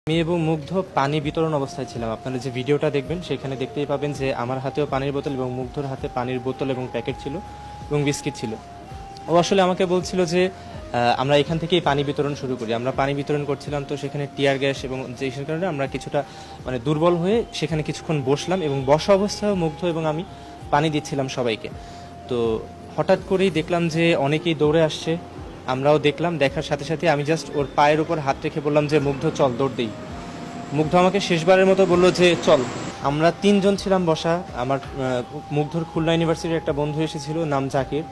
আমি এবং মুগ্ধ পানি বিতরণ অবস্থায় ছিলাম। আপনারা যে ভিডিওটা দেখবেন সেখানে দেখতেই পাবেন যে আমার হাতেও পানির বোতল এবং মুগ্ধর হাতে পানির বোতল এবং প্যাকেট ছিল এবং বিস্কিট ছিল। ও আসলে আমাকে বলছিল যে আমরা এখান থেকেই পানি বিতরণ শুরু করি। আমরা পানি বিতরণ করছিলাম, তো সেখানে টিয়ার গ্যাস এবং যে কারণে আমরা কিছুটা দুর্বল হয়ে সেখানে কিছুক্ষণ বসলাম এবং বসা অবস্থায় মুগ্ধ এবং আমি পানি দিচ্ছিলাম সবাইকে। তো হঠাৎ করেই দেখলাম যে অনেকেই দৌড়ে আসছে, আমরাও দেখলাম। দেখার সাথে সাথে আমি জাস্ট ওর পায়ের উপর হাত রেখে বললাম যে মুগ্ধ চল দৌড় দিই। মুগ্ধ আমাকে শেষবারের মতো বলল যে চল। আমরা তিনজন ছিলাম বসা। আমার মুগ্ধর খুলনা ইউনিভার্সিটির একটা বন্ধু এসেছিল, নাম জাকির।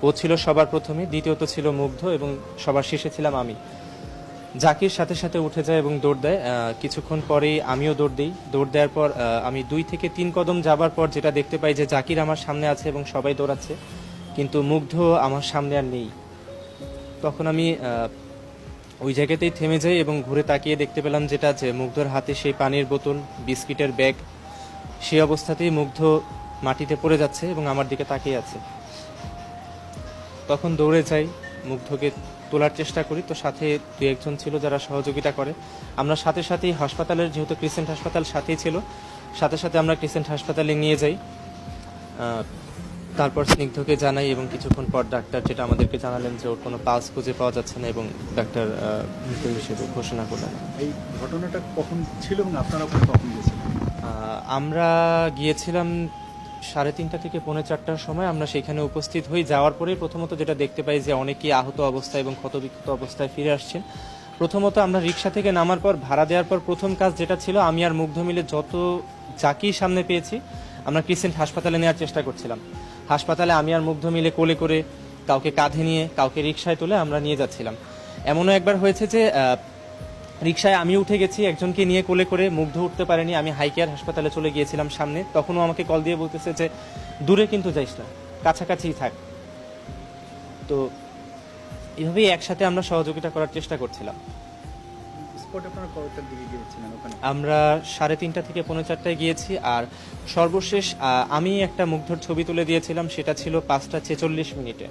ও ছিল সবার প্রথমে, দ্বিতীয়ত ছিল মুগ্ধ এবং সবার শেষে ছিলাম আমি। জাকির সাথে সাথে উঠে যায় এবং দৌড় দেয়। কিছুক্ষণ পরেই আমিও দৌড় দিই। দৌড় দেওয়ার পর আমি 2 থেকে 3 কদম যাবার পর যেটা দেখতে পাই যে জাকির আমার সামনে আছে এবং সবাই দৌড়াচ্ছে, কিন্তু মুগ্ধ আমার সামনে আর নেই। তখন আমি ওই জায়গাতেই থেমে যাই এবং ঘুরে তাকিয়ে দেখতে পেলাম যেটা যে মুগ্ধর হাতে সেই পানির বোতল, বিস্কিটের ব্যাগ। সেই অবস্থাতেই মুগ্ধ মাটিতে পড়ে যাচ্ছে এবং আমার দিকে তাকিয়ে আছে। তখন দৌড়ে যাই, মুগ্ধকে তোলার চেষ্টা করি। তো সাথে 2-1 জন ছিল যারা সহযোগিতা করে। আমরা সাথে সাথেই হাসপাতালের, যেহেতু ক্রিসেন্ট হাসপাতাল সাথেই ছিল, সাথে সাথে আমরা ক্রিসেন্ট হাসপাতালে নিয়ে যাই। তারপর স্নিগ্ধকে জানাই এবং কিছুক্ষণ পর ডাক্তার যেটা আমাদেরকে জানালেন যে ওর কোনো পালস খুঁজে পাওয়া যাচ্ছে না এবং ডাক্তার মৃত হিসেবে ঘোষণা করলেন। এই ঘটনাটা কখন ছিল এবং আপনারা কখন গেছিলেন? আমরা গিয়েছিলাম 3:30 থেকে 4:45টার সময়। আমরা সেখানে উপস্থিত হই। যাওয়ার পরেই প্রথমত যেটা দেখতে পাই যে অনেকেই আহত অবস্থায় এবং ক্ষতবিক্ষত অবস্থায় ফিরে আসছেন। প্রথমত আমরা রিক্সা থেকে নামার পর, ভাড়া দেওয়ার পর প্রথম কাজ যেটা ছিল, আমি আর মুগ্ধ মিলে যত যাকেই সামনে পেয়েছি আমরা ক্রিসেন্ট হাসপাতালে নেওয়ার চেষ্টা করছিলাম। হাসপাতালে আমি আর মুগ্ধ মিলে কোলে করে, কাউকে কাঁধে নিয়ে, কাউকে রিক্সায় তুলে আমরা নিয়ে যাচ্ছিলাম। এমনও একবার হয়েছে যে রিক্সায় আমি উঠে গেছি, একজনকে নিয়ে কোলে করে, মুগ্ধ উঠতে পারেনি। আমি হাইকেয়ার হাসপাতালে চলে গিয়েছিলাম সামনে। তখনও আমাকে কল দিয়ে বলতেছে যে দূরে কিন্তু যাইস না, কাছাকাছিই থাক। তো এভাবেই একসাথে আমরা সহযোগিতা করার চেষ্টা করছিলাম। স্পটে আপনারা কয়টার দিকে গিয়েছিলেন ওখানে? আমরা 3:30 থেকে 4:45টায় গিয়েছি। আর সর্বশেষ আমি একটা মুগ্ধর ছবি তুলে দিয়েছিলাম, সেটা ছিল 5টা 46 মিনিটে।